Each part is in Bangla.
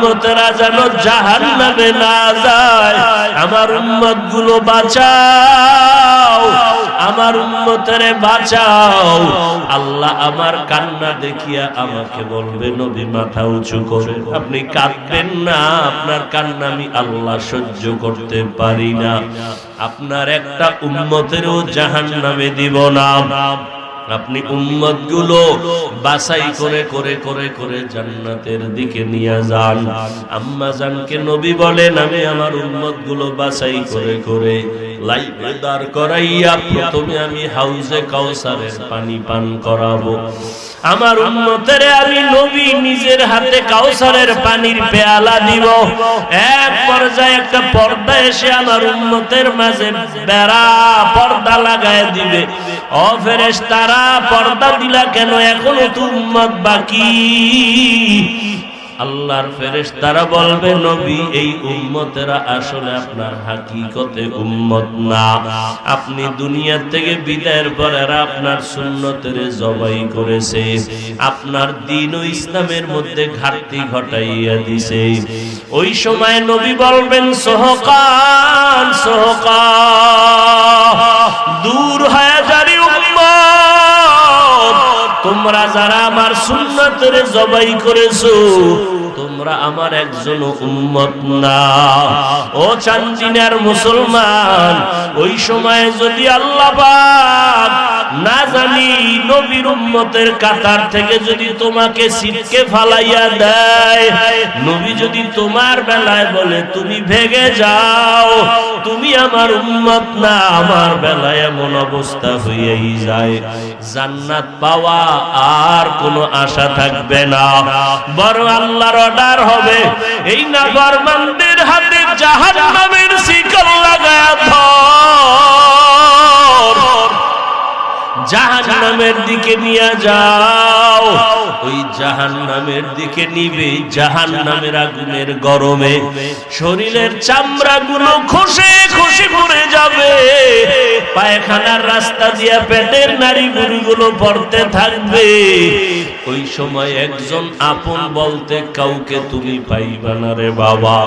উম্মতেরা যেন জাহান্নামে না যায়, আমার উম্মতগুলো বাঁচাও, আমার উম্মতেরে বাঁচাও। আল্লাহ আমার কান্না দেখিয়া আমাকে বলবে, নবী মাথা উঁচু করে, আপনি কাঁদবেন না, আপনার কান্না আমি আল্লাহ সহ্য করতে পারি না, আপনার একটা উম্মতেরও জাহান্নামে দিব না। আপনি উম্মতগুলো বাছাই করে করে করে করে জান্নাতের দিকে নিয়ে যান। আম্মা জানকে নবী বলেন, আমি আমার উম্মতগুলো বাছাই করে করে লাইনে দাঁড় করাইয়া প্রথমে আমি হাউজে কাউসারের পানি পান করাবো। আমার উম্মতেরে আমি নবী নিজের হাতে কাউসারের পানির পেয়ালা দিব। এক পর্যায়ে একটা পর্দা এসে আমার উম্মতের মাঝে বেড়া পর্দা লাগায় দিবে। ও ফেরেশতারা, পর্দা দিলা কেন? এখনো তো উম্মত বাকি। আল্লাহর ফেরেশতারা বলবে, নবী এই উম্মতেরা আসলে আপনার হাকিকতে উম্মত না, আপনি দুনিয়া থেকে বিদায়ের পর এরা আপনার সুন্নতের জবাই করেছে, আপনার দ্বীন ও ইসলামের মধ্যে ঘাটতি ঘটাইয়া দিছে। ওই সময় নবী বলবেন, সোহকান সোহকান, দূর হয়ে যারি উম্মত, তোমরা যারা আমার সুন্নতের জবাই করেছো তোমরা আমার একজন উম্মত না। ও চান্দিনার মুসলমান, ওই সময় যদি আল্লাহ পাক না জানি নবীর উম্মতের কাতার থেকে যদি তোমাকে ছিটকে ফালাইয়া দেয়, নবী যদি তোমার বেলায় বলে তুমি ভেগে যাও, তুমি আমার উম্মত না, আমার বেলায় এমন অবস্থা হয়েই যায়, জান্নাত পাওয়া আর কোনো আশা থাকবে না। বরং আল্লাহর অর্ডার হবে, এই নাফরমানদের হাতে জাহান্নামের শিকল লাগায়া ধর, জাহান্নামের দিকে নিয়ে যাও। ওই জাহান্নামের দিকে নিবে, জাহান্নামের আগুনের গরমে শরীরের চামড়াগুলো খসে খসে পড়ে যাবে, পায়খানার রাস্তা দিয়ে পেটের নাড়িগুলো পড়তে থাকবে। ওই সময় একজন আপন বলতে কাউকে তুমি পাইবা না রে বাবা।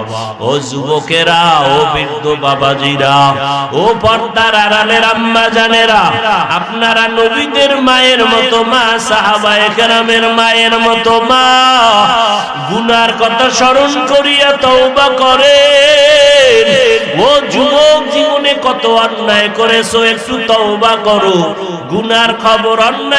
ও যুবকেরা, ও বৃদ্ধ বাবাজিরা, ও পর্দার আড়ালের আম্মা জানেরা, আপনারা নবীদের মায়ের মতো মা, সাহাবায়ে কেরামের মায়ের মতো মা, গুনার কথা স্মরণ করিয়া তওবা করেন। ও যুবক, জীবনে কত অন্যায় করেছো, একটু তওবা করো। গুনার খবর, অন্যায়